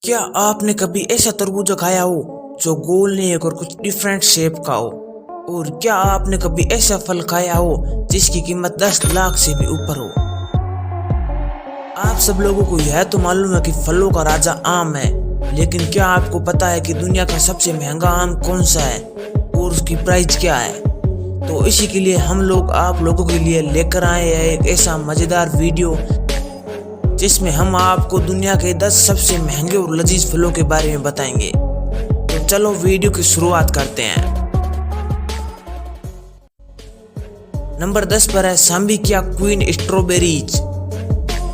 क्या आपने कभी ऐसा तरबूज खाया हो जो गोल नहीं है और कुछ डिफरेंट शेप का हो? और क्या आपने कभी ऐसा फल खाया हो जिसकी कीमत 10 लाख से भी ऊपर हो? आप सब लोगों को यह तो मालूम है कि फलों का राजा आम है, लेकिन क्या आपको पता है कि दुनिया का सबसे महंगा आम कौन सा है और उसकी प्राइस क्या है? तो इसी के लिए हम लोग आप लोगों के लिए लेकर आए हैं एक ऐसा मजेदार वीडियो जिसमें हम आपको दुनिया के 10 सबसे महंगे और लजीज फलों के बारे में बताएंगे। तो चलो वीडियो की शुरुआत करते हैं। नंबर 10 पर है सांबिकिया क्वीन स्ट्रॉबेरीज।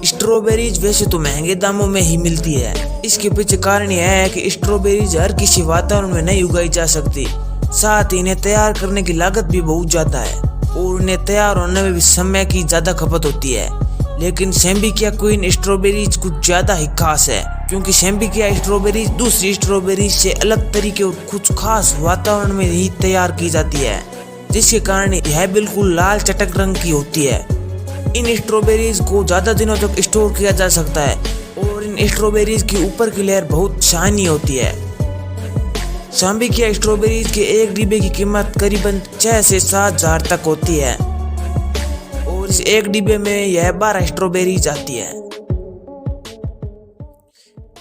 स्ट्रॉबेरीज वैसे तो महंगे दामों में ही मिलती है। इसके पीछे कारण यह है कि स्ट्रॉबेरीज हर किसी वातावरण में नहीं उगाई जा सकती, साथ ही इन्हें तैयार करने की लागत भी बहुत ज्यादा है और इन्हें तैयार होने में भी समय की ज्यादा खपत होती है। लेकिन सांबिकिया क्वीन स्ट्रॉबेरीज कुछ ज्यादा ही खास है, क्योंकि सांबिकिया स्ट्रॉबेरीज दूसरी स्ट्रॉबेरीज से अलग तरीके और कुछ खास वातावरण में ही तैयार की जाती है, जिसके कारण यह बिल्कुल लाल चटक रंग की होती है। इन स्ट्रॉबेरीज को ज्यादा दिनों तक स्टोर किया जा सकता है और इन स्ट्रॉबेरीज की ऊपर की लेयर बहुत शाइनी होती है। सांबिकिया स्ट्रॉबेरीज के एक डिब्बे की कीमत करीबन 6 से 7 हजार तक होती है और इस एक डिब्बे में यह 12 स्ट्रॉबेरीज आती है।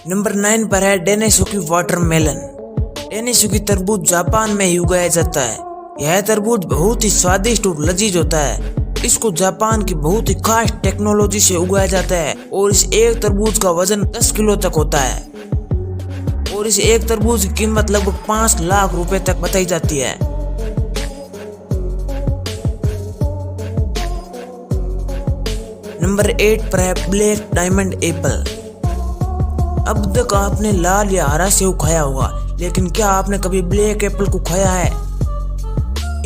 नंबर 9 पर है डेनिसुकी वाटरमेलन। डेनिसुकी तरबूज जापान में ही उगाया जाता है। यह तरबूज बहुत ही स्वादिष्ट और लजीज होता है। इसको जापान की बहुत ही खास टेक्नोलॉजी से उगाया जाता है और इस एक तरबूज का वजन 10 किलो तक होता है और इस एक तरबूज की कीमत लगभग 5 लाख रुपए तक बताई जाती है। नंबर 8 पर है ब्लैक डायमंड एप्पल। अब तक आपने लाल या हरा सेव खाया होगा, लेकिन क्या आपने कभी ब्लैक एप्पल को खाया है?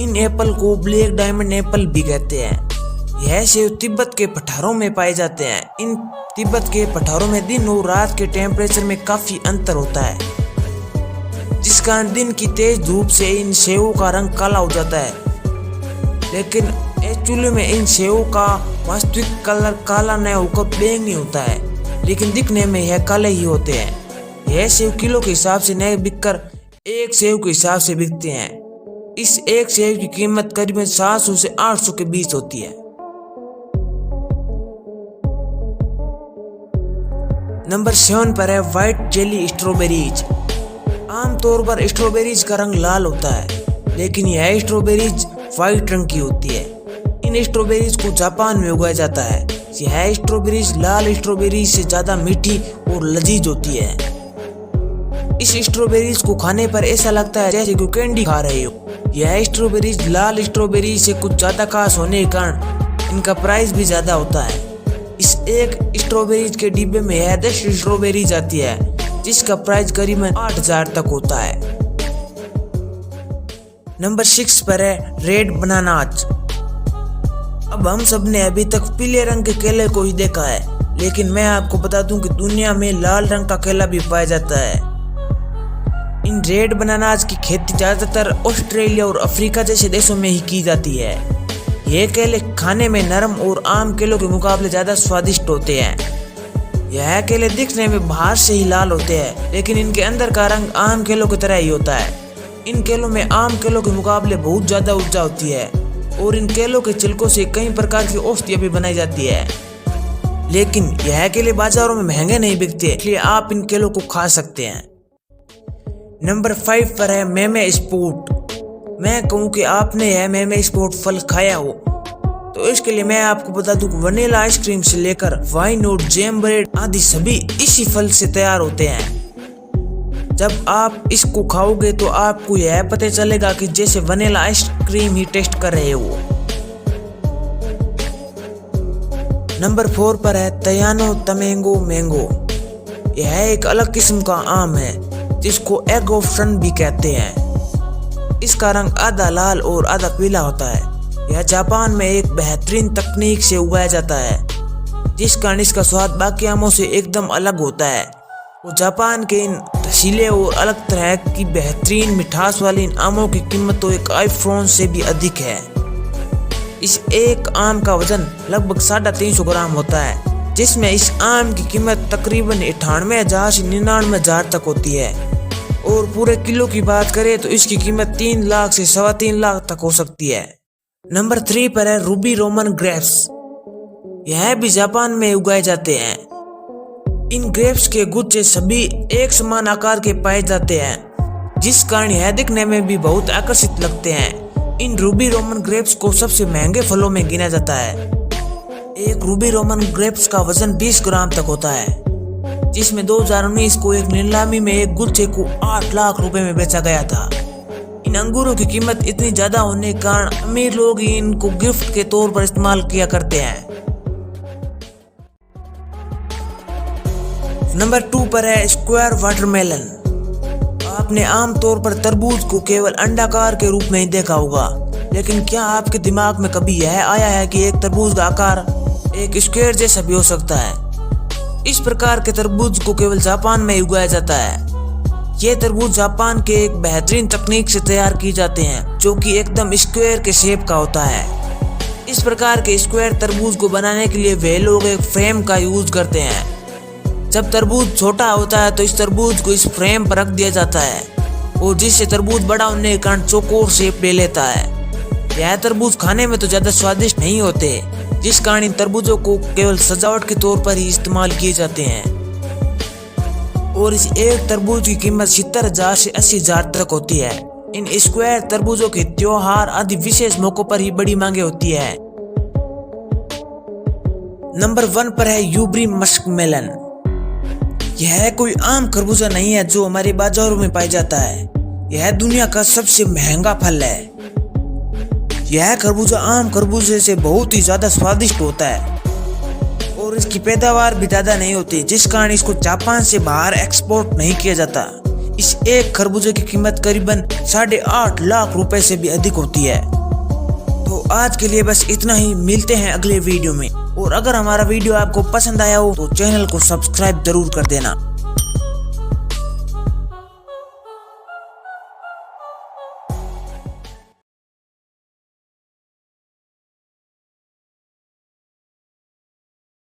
इन एप्पल को ब्लैक डायमंड एप्पल भी कहते हैं। यह सेव तिब्बत के पठारों में पाए जाते हैं। इन तिब्बत के पठारों में दिन और रात के टेम्परेचर में काफी अंतर होता है, जिस कारण दिन की तेज धूप से इन सेवों का रंग काला हो जाता है, लेकिन एक्चुअली में इन सेवों का वास्तविक कलर काला न होकर बैंगनी होता है, लेकिन दिखने में यह काले ही होते हैं। यह सेव किलो के हिसाब से नहीं बिककर एक सेव के हिसाब से बिकते हैं। इस एक सेव की कीमत करीबन 700 से 800 के बीच होती है। नंबर 7 पर है व्हाइट जेली स्ट्रॉबेरीज। आमतौर पर स्ट्रॉबेरीज का रंग लाल होता है, लेकिन यह स्ट्रॉबेरीज व्हाइट रंग की होती है। इन स्ट्रॉबेरीज को जापान में उगाया जाता है। यह स्ट्रॉबेरीज लाल स्ट्रॉबेरीज से ज्यादा मीठी और लजीज होती है। इस स्ट्रॉबेरीज को खाने पर ऐसा लगता है जैसे कोई कैंडी खा रहे हो। यह स्ट्रॉबेरीज लाल स्ट्रॉबेरीज से कुछ ज्यादा खास होने के कारण इनका प्राइस भी ज्यादा होता है। इस एक स्ट्रॉबेरीज के डिब्बे में यह 10 स्ट्रॉबेरीज आती है, जिसका प्राइस करीबन 8,000 तक होता है। नंबर 6 पर है रेड बनानाज। अब हम सब ने अभी तक पीले रंग के केले को ही देखा है, लेकिन मैं आपको बता दूं कि दुनिया में लाल रंग का केला भी पाया जाता है। इन रेड बनानाज की खेती ज्यादातर ऑस्ट्रेलिया और अफ्रीका जैसे देशों में ही की जाती है। ये केले खाने में नरम और आम केलों के मुकाबले ज्यादा स्वादिष्ट होते हैं। यह केले दिखने में बाहर से ही लाल होते हैं, लेकिन इनके अंदर का रंग आम केलों की तरह ही होता है। इन केलों में आम केलों के मुकाबले बहुत ज्यादा ऊर्जा होती है और इन केलों के छिलकों से कई प्रकार की औषधियां भी बनाई जाती है, लेकिन यह केले बाजारों में महंगे नहीं बिकते, इसलिए आप इन केलों को खा सकते हैं। नंबर 5 पर है मेमे स्पोर्ट। मैं कहूँ कि आपने यह मेमे स्पोर्ट फल खाया हो, तो इसके लिए मैं आपको बता दूं कि वनीला आइसक्रीम से लेकर वाइन और जैम ब्रेड आदि सभी इसी फल से तैयार होते हैं। जब आप इसको खाओगे तो आपको यह पता चलेगा कि जैसे वनीला आइसक्रीम ही टेस्ट कर रहे हो। नंबर 4 पर है तयानो तमेंगो मैंगो। यह एक अलग किस्म का आम है जिसको एग ऑफ सन भी कहते हैं। इसका रंग आधा लाल और आधा पीला होता है। यह जापान में एक बेहतरीन तकनीक से उगाया जाता है, जिस कारण इसका स्वाद बाकी आमों से एकदम अलग होता है। वो जापान के इन रसीले और अलग तरह की बेहतरीन मिठास वाली इन आमों की कीमत तो एक आईफोन से भी अधिक है। इस एक आम का वजन लगभग 350 ग्राम होता है। जिसमें इस आम की कीमत तकरीबन 98,000 से 99,000 तक होती है। और पूरे किलो की बात करें तो इसकी कीमत 3 लाख से 3.25 लाख तक हो सकती है। नंबर 3 पर है रूबी रोमन ग्रेप्स। यह भी जापान में उगाए जाते हैं। इन ग्रेप्स के गुच्छे सभी एक समान आकार के पाए जाते हैं, जिस कारण यह दिखने में भी बहुत आकर्षित लगते हैं। इन रूबी रोमन ग्रेप्स को सबसे महंगे फलों में गिना जाता है। एक रूबी रोमन ग्रेप्स का वजन 20 ग्राम तक होता है, जिसमें 2019 को एक नीलामी में एक गुच्छे को 8 लाख रुपए में बेचा गया था। इन अंगूरों की कीमत इतनी ज्यादा होने के कारण अमीर लोग इनको गिफ्ट के तौर पर इस्तेमाल किया करते हैं। नंबर 2 पर है स्क्वायर वाटरमेलन। आपने आमतौर पर तरबूज को केवल अंडाकार के रूप में ही देखा होगा, लेकिन क्या आपके दिमाग में कभी यह आया है कि एक तरबूज का आकार एक स्क्वायर जैसा भी हो सकता है? इस प्रकार के तरबूज को केवल जापान में उगाया जाता है। ये तरबूज जापान के एक बेहतरीन तकनीक से तैयार की जाते हैं, जो कि एकदम स्क्वायर के शेप का होता है। इस प्रकार के स्क्वायर तरबूज को बनाने के लिए वे लोग एक फ्रेम का यूज करते हैं। जब तरबूज छोटा होता है तो इस तरबूज को इस फ्रेम पर रख दिया जाता है, और जिससे तरबूज बड़ा होने के कारण चौकोर शेप ले लेता है। यह तरबूज खाने में तो ज्यादा स्वादिष्ट नहीं होते, जिस कारण इन तरबूजों को केवल सजावट के तौर पर ही इस्तेमाल किए जाते हैं। और इस एक तरबूज की कीमत 70,000 से 80,000 तक होती है। इन स्क्वायर तरबूजों के त्योहार आदि विशेष मौकों पर ही बड़ी मांगे होती है। नंबर 1 पर है यूबरी मस्कमेलन। यह कोई आम खरबूजा नहीं है जो हमारे बाजारों में पाया जाता है। यह दुनिया का सबसे महंगा फल है। यह खरबूजा आम खरबूजे से बहुत ही ज्यादा स्वादिष्ट होता है, और इसकी पैदावार भी ज्यादा नहीं होती, जिस कारण इसको जापान से बाहर एक्सपोर्ट नहीं किया जाता। इस एक खरबूजे की कीमत करीबन 8.5 लाख रुपए से भी अधिक होती है। तो आज के लिए बस इतना ही। मिलते हैं अगले वीडियो में। और अगर हमारा वीडियो आपको पसंद आया हो तो चैनल को सब्सक्राइब जरूर कर देना।